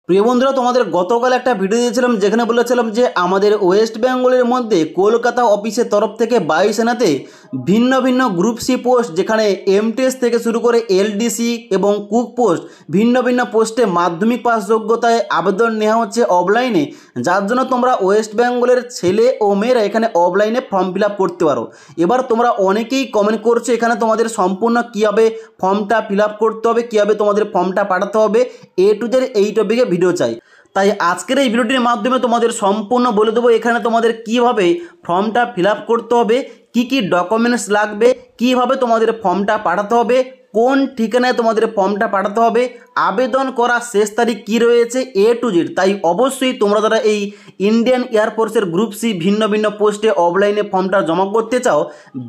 প্রিয় বন্ধুরা, তোমাদের গতকাল একটা ভিডিও দিয়েছিলাম যেখানে বলেছিলাম যে আমাদের ওয়েস্ট বেঙ্গলের মধ্যে কলকাতা অফিসের তরফ থেকে বায়ুসেনাতে ভিন্ন ভিন্ন গ্রুপ সি পোস্ট, যেখানে এমটিএস থেকে শুরু করে এলডিসি এবং কুক পোস্ট, ভিন্ন ভিন্ন পোস্টে মাধ্যমিক পাস যোগ্যতায় আবেদন নেওয়া হচ্ছে অফলাইনে, যার জন্য তোমরা ওয়েস্ট বেঙ্গলের ছেলে ও মেয়েরা এখানে অফলাইনে ফর্ম ফিল আপ করতে পারো। এবার তোমরা অনেকেই কমেন্ট করছো এখানে তোমাদের সম্পূর্ণ কীভাবে ফর্মটা ফিল আপ করতে হবে, কীভাবে তোমাদের ফর্মটা পাঠাতে হবে, এ টু জেড এই টপিকে ভিডিও চাই। তাই আজকের এই ভিডিওটির মাধ্যমে তোমাদের সম্পূর্ণ বলে দেবো এখানে তোমাদের কিভাবে ফর্মটা ফিল আপ করতে হবে, কি কি ডকুমেন্টস লাগবে, কিভাবে তোমাদের ফর্মটা পাঠাতে হবে, কোন ঠিকানায় তোমাদের ফর্মটা পাঠাতে হবে, আবেদন করার শেষ তারিখ কী রয়েছে, এ টু জেড। তাই অবশ্যই তোমরা যারা এই ইন্ডিয়ান এয়ারফোর্সের গ্রুপ সি ভিন্ন ভিন্ন পোস্টে অফলাইনে ফর্মটা জমা করতে চাও,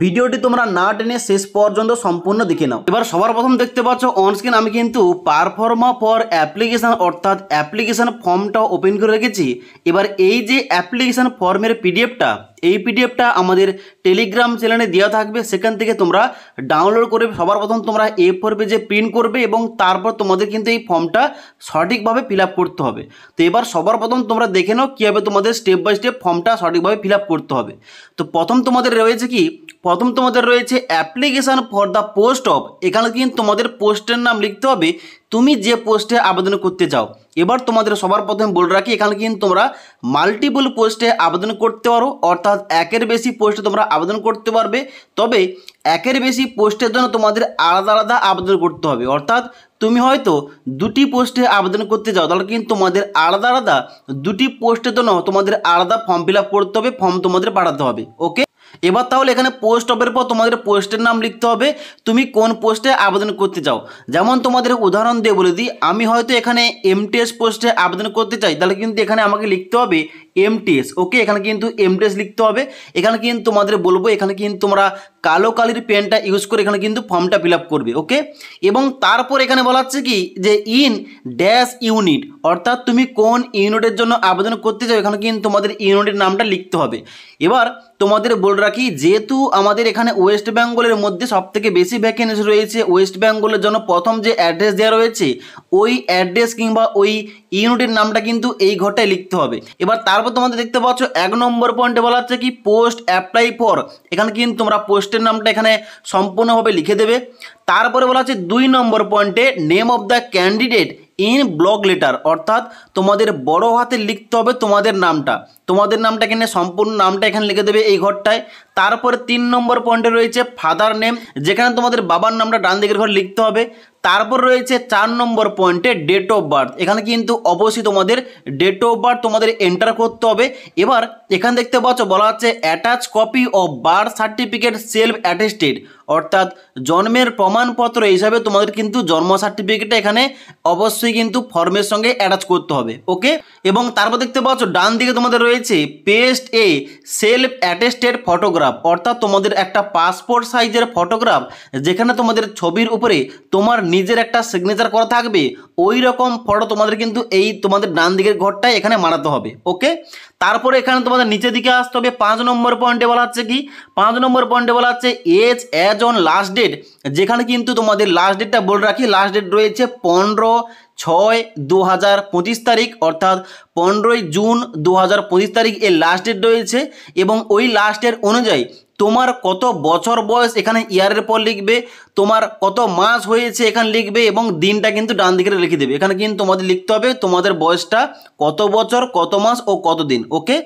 ভিডিওটি তোমরা না টেনে শেষ পর্যন্ত সম্পূর্ণ দেখে নাও। এবার সবার প্রথম দেখতে পাচ্ছ অনস্ক্রিন আমি কিন্তু পারফর্মা ফর অ্যাপ্লিকেশান অর্থাৎ অ্যাপ্লিকেশান ফর্মটা ওপেন করে রেখেছি। এবার এই যে অ্যাপ্লিকেশান ফর্মের পিডিএফটা, এই পিডিএফটা আমাদের টেলিগ্রাম চ্যানেলে দেওয়া থাকবে, সেখান থেকে তোমরা ডাউনলোড করে সবার প্রথম তোমরা A4 পেজে প্রিন্ট করবে এবং তারপর তোমাদের কিন্তু এই ফর্মটা সঠিকভাবে ফিল আপ করতে হবে। তো এবার সবার প্রথম তোমরা দেখে নাও কীভাবে তোমাদের স্টেপ বাই স্টেপ ফর্মটা সঠিকভাবে ফিল আপ করতে হবে। তো প্রথম তোমাদের রয়েছে application for the post of, এখানে কিন্তু তোমাদের পোস্টের নাম লিখতে হবে, তুমি যে পোস্টে আবেদন করতে চাও। এবার তোমাদের সবার প্রথমে বলে রাখি এখানে কিন্তু তোমরা মাল্টিপল পোস্টে আবেদন করতে পারো, অর্থাৎ একের বেশি পোস্টে তোমরা আবেদন করতে পারবে। তবে একের বেশি পোস্টের জন্য তোমাদের আলাদা আলাদা আবেদন করতে হবে, অর্থাৎ তুমি হয়তো দুটি পোস্টে আবেদন করতে যাও, তাহলে কিন্তু তোমাদের আলাদা আলাদা দুটি পোস্টের জন্য তোমাদের আলাদা ফর্ম ফিল আপ করতে হবে, ফর্ম তোমাদের পাঠাতে হবে। ওকে, এবার তাহলে এখানে পোস্ট অফের পর তোমাদের পোস্টের নাম লিখতে হবে, তুমি কোন পোস্টে আবেদন করতে চাও। যেমন তোমাদের উদাহরণ দিয়ে বলে দিই, আমি হয়তো এখানে এমটিএস পোস্টে আবেদন করতে চাই, তাহলে কিন্তু এখানে আমাকে লিখতে হবে এমটিএস। ওকে, এখানে কিন্তু এমটিএস লিখতে হবে। এখানে কিন্তু তোমাদের বলবো এখানে কিন্তু তোমরা কালো কালির পেনটা ইউজ করে এখানে কিন্তু ফর্মটা ফিল আপ করবে। ওকে, এবং তারপর এখানে বলা হচ্ছে কি যে ইন ড্যাশ ইউনিট, অর্থাৎ তুমি কোন ইউনিটের জন্য আবেদন করতে চাও, এখানে কিন্তু তোমাদের ইউনিটের নামটা লিখতে হবে। এবার তোমাদের বলে রাখি, যেহেতু আমাদের এখানে ওয়েস্ট বেঙ্গলের মধ্যে সবথেকে বেশি ভ্যাকেন্সি রয়েছে, ওয়েস্ট বেঙ্গলের জন্য প্রথম যে অ্যাড্রেস দেওয়া রয়েছে ওই অ্যাড্রেস কিংবা ওই ইউনিটের নামটা কিন্তু এই ঘরটায় লিখতে হবে। এবার তারপর তোমাদের দেখতে পাচ্ছ 1 নম্বর পয়েন্টে বলা হচ্ছে কি পোস্ট অ্যাপ্লাই ফর, এখানে কিন্তু তোমরা পোস্টের নামটা এখানে সম্পূর্ণভাবে লিখে দেবে। তারপরে বলা হচ্ছে 2 নম্বর পয়েন্টে name of the candidate in block letter, অর্থাৎ তোমাদের বড় হাতে লিখতে হবে তোমাদের নামটা এখানে সম্পূর্ণ নামটা এখানে লিখে দেবে এই ঘরটায়। তারপরে 3 নম্বর পয়েন্টে রয়েছে ফাদার নেম, যেখানে তোমাদের বাবার নামটা ডান দিকের ঘর লিখতে হবে। তারপর রয়েছে 4 নম্বর পয়েন্টে ডেট অফ বার্থ, এখানে কিন্তু অবশ্যই তোমাদের ডেট অফ বার্থ তোমাদের এন্টার করতে হবে। এবার এখানে দেখতে পাচ্ছ বলা হচ্ছে attach copy of birth certificate self attested, অর্থাৎ জন্মের প্রমাণপত্র হিসাবে তোমাদের কিন্তু জন্ম সার্টিফিকেটটা এখানে অবশ্যই কিন্তু ফর্মের সঙ্গে অ্যাটাচ করতে হবে। ওকে, এবং তারপর দেখতে পাচ্ছ ডান দিকে তোমাদের রয়েছে paste a self attested photograph, অর্থাৎ তোমাদের একটা পাসপোর্ট সাইজের ফটোগ্রাফ, যেখানে তোমাদের ছবির উপরে তোমার নিজের একটা সিগনেচার করা থাকবে, ওই রকম ফটো তোমাদের কিন্তু এই তোমাদের ডান দিকের ঘরটায় এখানে মারাতে হবে। ওকে, তারপরে এখানে তোমাদের নিচের দিকে আসতে হবে। 5 নম্বর পয়েন্টে বলা হচ্ছে কি 5 নম্বর পয়েন্টে বলা হচ্ছে age as on last date, যেখানে কিন্তু তোমাদের লাস্ট ডেটটা বলে রাখি, লাস্ট ডেট রয়েছে 15/6/2025 তারিখ, অর্থাৎ 15ই জুন 2025 তারিখ এই লাস্ট ডেট রয়েছে। এবং ওই লাস্ট ডেট অনুযায়ী তোমার কত বছর বয়স এখানে ইয়ারের পর লিখবে, তোমার কত মাস হয়েছে এখানে লিখবে, এবং দিনটা কিন্তু ডান দিকে লিখে দেবে। এখানে কিন্তু তোমাদের লিখতে হবে তোমাদের বয়সটা কত বছর, কত মাস ও কত দিন। ওকে,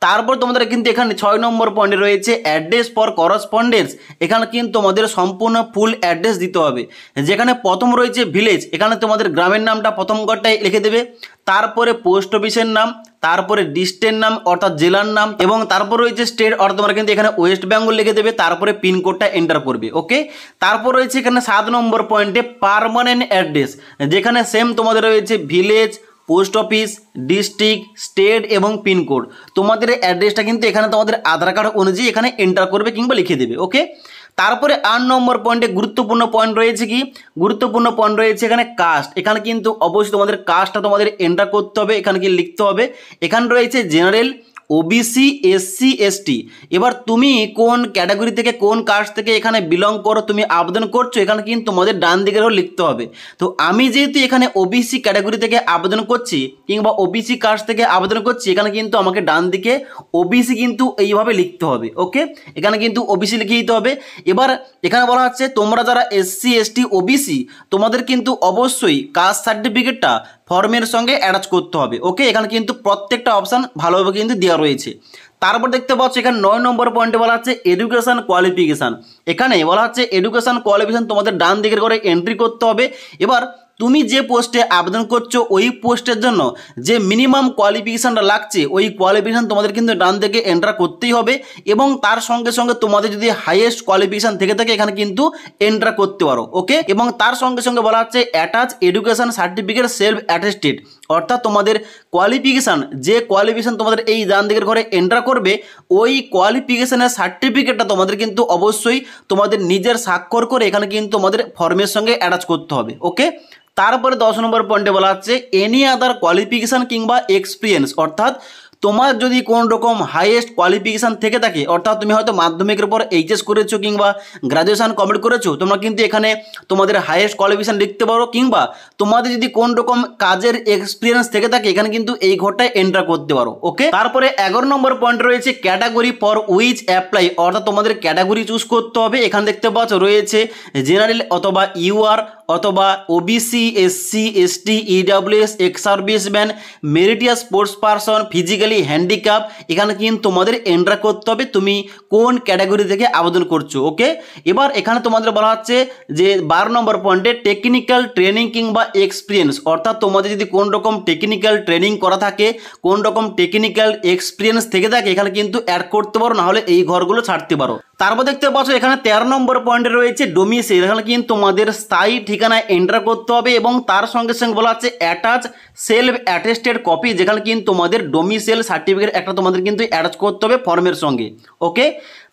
তারপর তোমাদের কিন্তু এখানে 6 নম্বর পয়েন্টে রয়েছে অ্যাড্রেস ফর করসপন্ডেন্স, এখানে কিন্তু তোমাদের সম্পূর্ণ ফুল অ্যাড্রেস দিতে হবে। যেখানে প্রথম রয়েছে ভিলেজ, এখানে তোমাদের গ্রামের নামটা প্রথম ঘরটায় লিখে দেবে। তারপরে পোস্ট অফিসের নাম, তারপরে ডিস্ট্রিক্টের নাম অর্থাৎ জেলার নাম, এবং তারপর রয়েছে স্টেট অর্থাৎ তোমরা কিন্তু এখানে ওয়েস্ট বেঙ্গল লিখে দেবে। তারপরে পিনকোডটা এন্টার করবে। ওকে, তারপর রয়েছে এখানে 7 নম্বর পয়েন্টে পার্মানেন্ট অ্যাড্রেস, যেখানে সেম তোমাদের রয়েছে village, post office, district, state এবং পিনকোড। তোমাদের অ্যাড্রেসটা কিন্তু এখানে তোমাদের আধার কার্ড অনুযায়ী এখানে এন্টার করবে কিংবা লিখে দেবে। ওকে, তারপরে 8 নম্বর পয়েন্টে গুরুত্বপূর্ণ পয়েন্ট রয়েছে এখানে কাস্ট, এখানে কিন্তু অবশ্যই তোমাদের কাস্টটা তোমাদের এন্টার করতে হবে, এখানে কি লিখতে হবে। এখানে রয়েছে জেনারেল, ওবিসি, এসসি, এসটি। এবার তুমি কোন ক্যাটাগরি থেকে কোন কাস্ট থেকে এখানে বিলং করো তুমি আবেদন করছো, এখানে কিন্তু তোমাদের ডান দিকেরও লিখতে হবে। তো আমি যেহেতু এখানে ওবিসি ক্যাটাগরি থেকে আবেদন করছি কিংবা ওবিসি কাস্ট থেকে আবেদন করছি, এখানে কিন্তু আমাকে ডান দিকে ওবিসি কিন্তু এইভাবে লিখতে হবে। ওকে, এখানে কিন্তু ওবিসি লিখে দিতে হবে। এবার এখানে বলা হচ্ছে তোমরা যারা এসসি, এসটি, ওবিসি তোমাদের কিন্তু অবশ্যই কাস্ট সার্টিফিকেটটা ফর্মের সঙ্গে অ্যাটাচ করতে হবে। ওকে, এখানে কিন্তু প্রত্যেকটা অপশান ভালোভাবে কিন্তু দেওয়া রয়েছে। তারপর দেখতে পাচ্ছ এখানে 9 নম্বর পয়েন্টে বলা হচ্ছে এডুকেশন কোয়ালিফিকেশান। এখানে বলা হচ্ছে এডুকেশন কোয়ালিফিকেশান তোমাদের ডান দিকের করে এন্ট্রি করতে হবে। এবার তুমি যে পোস্টে আবেদন করছো ওই পোস্টের জন্য যে মিনিমাম কোয়ালিফিকেশানটা লাগছে ওই কোয়ালিফিকেশান তোমাদের কিন্তু ডান দিকে এন্টার করতেই হবে, এবং তার সঙ্গে সঙ্গে তোমাদের যদি হাইয়েস্ট কোয়ালিফিকেশান থেকে থাকে এখানে কিন্তু এন্টার করতে পারো। ওকে, এবং তার সঙ্গে সঙ্গে বলা হচ্ছে attach education certificate self attested, অর্থাৎ তোমাদের কোয়ালিফিকেশান যে কোয়ালিফিকেশান তোমাদের এই ডান দিকের ঘরে এন্টার করবে ওই কোয়ালিফিকেশানের সার্টিফিকেটটা তোমাদের কিন্তু অবশ্যই তোমাদের নিজের স্বাক্ষর করে এখানে কিন্তু তোমাদের ফর্মের সঙ্গে অ্যাটাচ করতে হবে। ওকে, তারপরে 10 নম্বর পয়েন্টে বলা হচ্ছে এনি আদার কোয়ালিফিকেশান কিংবা এক্সপিরিয়েন্স, অর্থাৎ তোমার যদি কোন রকম হাইয়েস্ট কোয়ালিফিকেশান থেকে থাকে, অর্থাৎ তুমি হয়তো মাধ্যমিকের পর এইচএস করেছো কিংবা গ্রাজুয়েশন কমপ্লিট করেছো, তোমরা কিন্তু এখানে তোমাদের হাইয়েস্ট কোয়ালিফিকেশান লিখতে পারো, কিংবা তোমাদের যদি কোন রকম কাজের এক্সপিরিয়েন্স থেকে থাকে এখানে কিন্তু এই ঘরটায় এন্টার করতে পারো। ওকে, তারপরে 11 নম্বর পয়েন্ট রয়েছে ক্যাটাগরি ফর উইচ অ্যাপ্লাই, অর্থাৎ তোমাদের ক্যাটাগরি চুজ করতে হবে। এখানে দেখতে পাচ্ছ রয়েছে জেনারেল অথবা ইউআর অথবা OBC, SC, ST, EWS, ex serviceman, meritorious sports person, physically handicap, এখানে কিন্তু তোমাদের এন্টার করতে হবে তুমি কোন ক্যাটাগরি থেকে আবেদন করছো। ওকে, এবার এখানে তোমাদের বলা হচ্ছে যে 12 নম্বর পয়েন্টে টেকনিক্যাল ট্রেনিং কিংবা এক্সপিরিয়েন্স, অর্থাৎ তোমাদের যদি কোন রকম টেকনিক্যাল ট্রেনিং করা থাকে কোন রকম টেকনিক্যাল এক্সপিরিয়েন্স থেকে থাকে এখানে কিন্তু অ্যাড করতে পারো, নাহলে এই ঘরগুলো ছাড়তে পারো। তারপর দেখতে পাচ্ছ এখানে 13 নম্বর পয়েন্টে রয়েছে ডোমিসাইল, এখানে কিন্তু তোমাদের স্থায়ী ঠিকানায় এন্টার করতে হবে, এবং তার সঙ্গে সঙ্গে বলা হচ্ছে অ্যাটাচ সেলফ অ্যাটেস্টেড কপি, যেখানে কিন্তু তোমাদের ডোমিসাইল সার্টিফিকেট একটা তোমাদের কিন্তু অ্যাটাচ করতে হবে ফর্মের সঙ্গে। ওকে,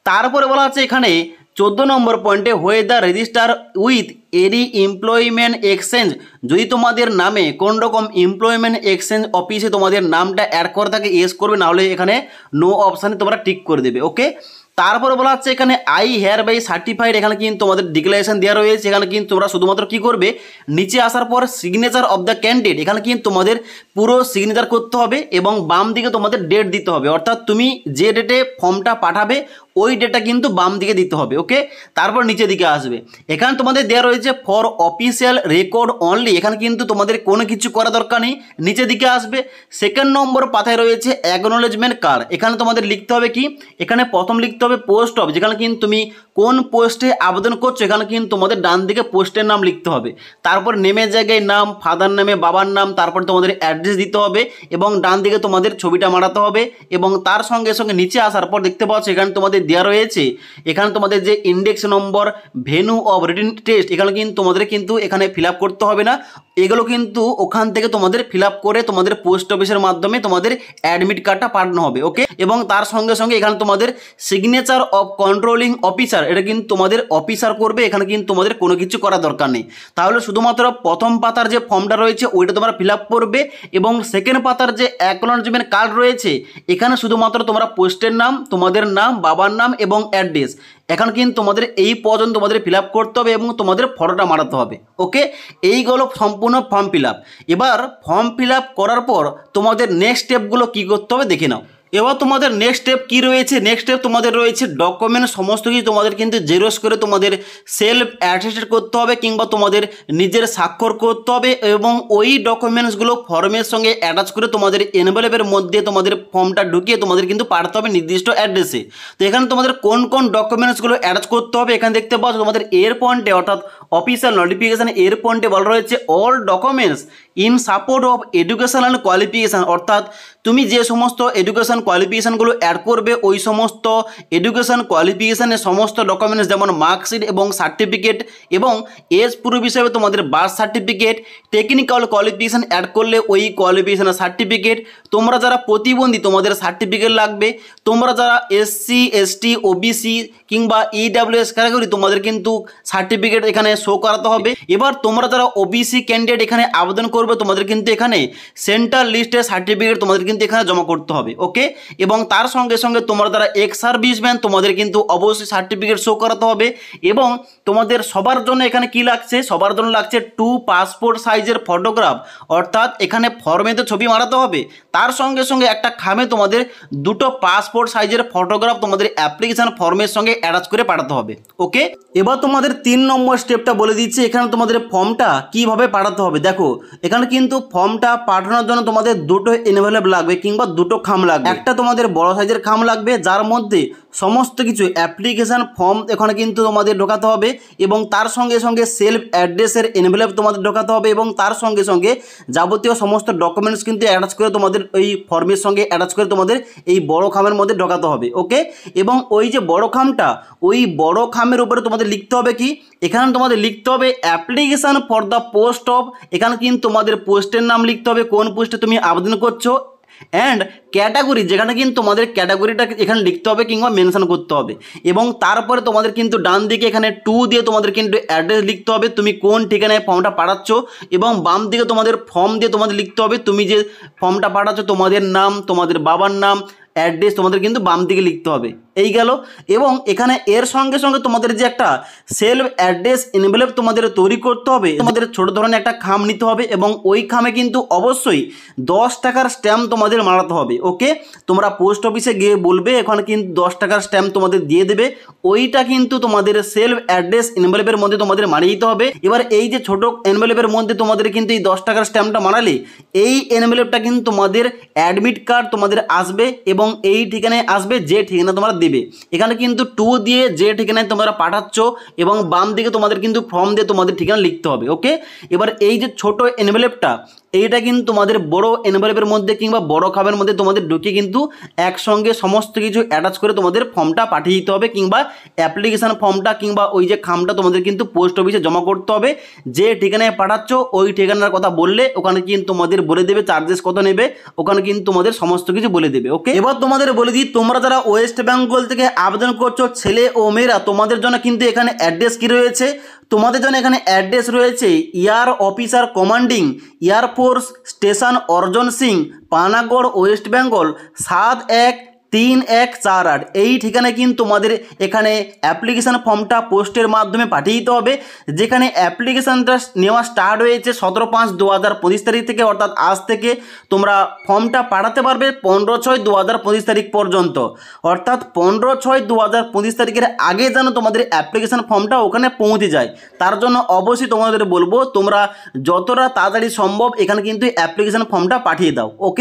তারপরে বলা হচ্ছে এখানে 14 নম্বর পয়েন্টে weather register with any employment exchange, যদি তোমাদের নামে কোন রকম এমপ্লয়মেন্ট এক্সচেঞ্জ অফিসে তোমাদের নামটা অ্যাড করে থাকে ইয়েস করবে, নাহলে এখানে নো অপশানে তোমরা টিক করে দেবে। ওকে, তারপরে বলা হচ্ছে এখানে আই হেয়ার বাই সার্টিফাইড, এখানে কিন্তু তোমাদের ডিক্লারেশন দেওয়া রয়েছে। এখানে কিন্তু তোমরা শুধুমাত্র কি করবে নিচে আসার পর সিগনেচার অফ দ্য ক্যান্ডিডেট, এখানে কিন্তু তোমাদের পুরো সিগনেচার করতে হবে এবং বাম দিকে তোমাদের ডেট দিতে হবে, অর্থাৎ তুমি যে ডেটে ফর্মটা পাঠাবে ওই ডেটটা কিন্তু বাম দিকে দিতে হবে। ওকে, তারপর নিচের দিকে আসবে, এখানে তোমাদের দেওয়া রয়েছে ফর অফিসিয়াল রেকর্ড অনলি, এখানে কিন্তু তোমাদের কোনো কিছু করা দরকার নেই। নিচের দিকে আসবে 2nd নম্বর পাতায় রয়েছে অ্যাকনোলেজমেন্ট কার্ড, এখানে তোমাদের লিখতে হবে কি, এখানে প্রথম লিখতে হবে পোস্ট অফ, যেখানে কিন্তু তুমি কোন পোস্টে আবেদন করছো এখানে কিন্তু তোমাদের ডান দিকে পোস্টের নাম লিখতে হবে, তারপর নেমের জায়গায় নাম, ফাদার নামে বাবার নাম, তারপর তোমাদের অ্যাড্রেস দিতে হবে এবং ডান দিকে তোমাদের ছবিটা মারাতে হবে, এবং তার সঙ্গে সঙ্গে নিচে আসার পর দেখতে পাচ্ছ এখানে তোমাদের দেওয়া রয়েছে এখানে তোমাদের যে index number, venue of written test, এখানে কিন্তু তোমাদের কিন্তু এখানে ফিল আপ করতে হবে না, এগুলো কিন্তু ওখান থেকে তোমাদের ফিল আপ করে তোমাদের পোস্ট অফিসের মাধ্যমে তোমাদের অ্যাডমিট কার্ডটা পাঠানো হবে। ওকে, এবং তার সঙ্গে সঙ্গে এখানে তোমাদের সিগনেচার অফ কন্ট্রোলিং অফিসার, এটা কিন্তু তোমাদের অফিসার করবে, এখানে কিন্তু তোমাদের কোনো কিছু করা দরকার নেই। তাহলে শুধুমাত্র প্রথম পাতার যে ফর্মটা রয়েছে ওইটা তোমরা ফিল আপ করবে, এবং 2nd পাতার যে অ্যাকনোলেজমেন্ট কার্ড রয়েছে এখানে শুধুমাত্র তোমরা পোস্টের নাম, তোমাদের নাম, বাবার নাম এবং অ্যাড্রেস, এখন কিন্তু তোমাদের এই পর্যন্ত তোমাদের ফিল আপ করতে হবে এবং তোমাদের ফটোটা মারাতে হবে। ওকে, এইগুলো সম্পূর্ণ ফর্ম ফিল আপ। এবার ফর্ম ফিল আপ করার পর তোমাদের নেক্সট স্টেপগুলো কী করতে হবে দেখে নাও। এবার তোমাদের নেক্সট স্টেপ কী রয়েছে, নেক্সট স্টেপ তোমাদের রয়েছে ডকুমেন্ট সমস্ত কিছু তোমাদের কিন্তু জেরক্স করে তোমাদের সেলফ অ্যাটেস্টেড করতে হবে কিংবা তোমাদের নিজের স্বাক্ষর করতে হবে, এবং ওই ডকুমেন্টসগুলো ফর্মের সঙ্গে অ্যাটাচ করে তোমাদের এনভেলপের মধ্যে তোমাদের ফর্মটা ঢুকিয়ে তোমাদের কিন্তু পাঠাতে হবে নির্দিষ্ট অ্যাড্রেসে। তো এখানে তোমাদের কোন কোন ডকুমেন্টসগুলো অ্যাটাচ করতে হবে এখানে দেখতে পাচ্ছ তোমাদের এর পয়েন্টে, অর্থাৎ অফিসিয়াল নোটিফিকেশান এর পয়েন্টে বলা রয়েছে all documents in support of education and qualification, অর্থাৎ তুমি যে সমস্ত এডুকেশন কোয়ালিফিকেশানগুলো অ্যাড করবে ওই সমস্ত এডুকেশন কোয়ালিফিকেশানের সমস্ত ডকুমেন্টস যেমন মার্কশিট এবং সার্টিফিকেট এবং এজ প্রুফ হিসেবে তোমাদের birth certificate, technical qualification add করলে ওই কোয়ালিফিকেশানের সার্টিফিকেট, তোমরা যারা প্রতিবন্ধী তোমাদের সার্টিফিকেট লাগবে, তোমরা যারা এসসি, এসটি, ওবিসি কিংবা ইডব্লিউএস ক্যাটাগরি তোমাদের কিন্তু সার্টিফিকেট এখানে শো করাতে হবে। এবার তোমরা যারা ওবিসি ক্যান্ডিডেট এখানে আবেদন করবে তোমাদের কিন্তু এখানে সেন্ট্রাল লিস্টের সার্টিফিকেট তোমাদের কিন্তু এখানে জমা করতে হবে। ওকে, এবং তার সঙ্গে সঙ্গে তোমরা যারা এক্স সার্ভিসম্যান তোমাদের কিন্তু অবশ্যই সার্টিফিকেট শো করাতে হবে এবং তোমাদের সবার জন্য এখানে কি লাগছে, সবার জন্য লাগছে 2 পাসপোর্ট সাইজের ফটোগ্রাফ, অর্থাৎ এখানে ফর্মেতে ছবি মারাতে হবে, তার সঙ্গে সঙ্গে একটা খামে তোমাদের 2টো পাসপোর্ট সাইজের ফটোগ্রাফ তোমাদের অ্যাপ্লিকেশন ফর্মের সঙ্গে অ্যাটাচ করে পাঠাতে হবে। ওকে, এবার তোমাদের 3 নম্বর স্টেপটা বলে দিচ্ছি। এখানে তোমাদের ফর্মটা কিভাবে পাঠাতে হবে। দেখো এখানে কিন্তু ফর্মটা পাঠানোর জন্য তোমাদের 2টো এনভেলপ লাগবে কিংবা 2টো খাম লাগবে। একটা তোমাদের বড় সাইজের খাম লাগবে যার মধ্যে সমস্ত কিছু অ্যাপ্লিকেশন ফর্ম এখানে কিন্তু তোমাদের ঢোকাতে হবে এবং তার সঙ্গে সঙ্গে সেলফ অ্যাড্রেসের এনভেলপ তোমাদের ঢোকাতে হবে এবং তার সঙ্গে সঙ্গে যাবতীয় সমস্ত ডকুমেন্টস কিন্তু অ্যাটাচ করে তোমাদের ওই ফর্মের সঙ্গে অ্যাটাচ করে তোমাদের এই বড় খামের মধ্যে ঢোকাতে হবে। ওকে, এবং ওই যে বড় খামটা, ওই বড় খামের উপরে তোমাদের লিখতে হবে কি, এখানে তোমাদের লিখতে হবে application for the post of, এখানে কিন্তু তোমাদের পোস্টের নাম লিখতে হবে, কোন পোস্টে তুমি আবেদন করছো, অ্যান্ড ক্যাটাগরি, যেখানে কিন্তু তোমাদের ক্যাটাগরিটা এখানে লিখতে হবে কিংবা মেনশন করতে হবে এবং তারপরে তোমাদের কিন্তু ডান দিকে এখানে 2 দিয়ে তোমাদের কিন্তু অ্যাড্রেস লিখতে হবে, তুমি কোন ঠিকানায় ফর্মটা পাঠাচ্ছ, এবং বাম দিকে তোমাদের ফর্ম দিয়ে তোমাদের লিখতে হবে তুমি যে ফর্মটা পাঠাচ্ছ তোমাদের নাম, তোমাদের বাবার নাম, অ্যাড্রেস তোমাদের কিন্তু বাম দিকে লিখতে হবে। এই গেল, এবং এখানে এর সঙ্গে সঙ্গে তোমাদের যে একটা সেলফ অ্যাড্রেস এনভেলপ তোমাদের তৈরি করতে হবে, তোমাদের ছোট ধরনের একটা খাম নিতে হবে এবং ওই খামে কিন্তু অবশ্যই 10 টাকার স্ট্যাম্প তোমাদের মারাতে হবে। ওকে, তোমরা পোস্ট অফিসে গিয়ে বলবে এখানে কিন্তু 10 টাকার স্ট্যাম্প তোমাদের দিয়ে দেবে, ওইটা কিন্তু তোমাদের সেলফ অ্যাড্রেস এনভেলপের মধ্যে তোমাদের মারিয়ে দিতে হবে। এবার এই যে ছোট এনভেলপের মধ্যে তোমাদের কিন্তু এই 10 টাকার স্ট্যাম্পটা মারালে এই এনভেলপটা কিন্তু তোমাদের অ্যাডমিট কার্ড তোমাদের আসবে এবং এই ঠিকানায় আসবে যে ঠিকানা তোমরা দেবে। এখানে কিন্তু 2 দিয়ে যে ঠিকানায় তোমরা পাঠাচ্ছ এবং বাম দিকে তোমাদের কিন্তু ফর্ম দিয়ে তোমাদের ঠিকানা লিখতে হবে। ওকে, এবার এই যে ছোট এনভেলপটা এইটা কিন্তু তোমাদের বড় এনভেলপের মধ্যে কিংবা বড় খামের মধ্যে তোমাদের ঢুকিয়ে কিন্তু একসঙ্গে সমস্ত কিছু অ্যাটাচ করে তোমাদের ফর্মটা পাঠিয়ে দিতে হবে কিংবা অ্যাপ্লিকেশন ফর্মটা কিংবা ওই যে খামটা তোমাদের কিন্তু পোস্ট অফিসে জমা করতে হবে। যে ঠিকানায় পাঠাচ্ছ ওই ঠিকানার কথা বললে ওখানে কিন্তু তোমাদের বলে দেবে চার্জেস কত নেবে, ওখানে কিন্তু তোমাদের সমস্ত কিছু বলে দেবে। ওকে, এবার তোমাদের বলে দিই, তোমরা যারা ওয়েস্ট বেঙ্গল থেকে আবেদন করছো ছেলে ও মেয়েরা, তোমাদের জন্য কিন্তু এখানে অ্যাড্রেস কি রয়েছে, তোমাদের জন্য এখানে অ্যাড্রেস রয়েছে air officer commanding air force station অর্জন সিং, পানাগড়, ওয়েস্ট বেঙ্গল 713148। এই ঠিকানায় কিন্তু তোমাদের এখানে অ্যাপ্লিকেশান ফর্মটা পোস্টের মাধ্যমে পাঠিয়ে দিতে হবে, যেখানে অ্যাপ্লিকেশানটা নেওয়া স্টার্ট হয়েছে 17/5/2025 তারিখ থেকে, অর্থাৎ আজ থেকে তোমরা ফর্মটা পাঠাতে পারবে 15/6/2025 তারিখ পর্যন্ত, অর্থাৎ 15/6/2025 তারিখের আগে যেন তোমাদের অ্যাপ্লিকেশান ফর্মটা ওখানে পৌঁছে যায়। তার জন্য অবশ্যই তোমাদের বলবো তোমরা যতটা তাড়াতাড়ি সম্ভব এখানে কিন্তু অ্যাপ্লিকেশান ফর্মটা পাঠিয়ে দাও। ওকে।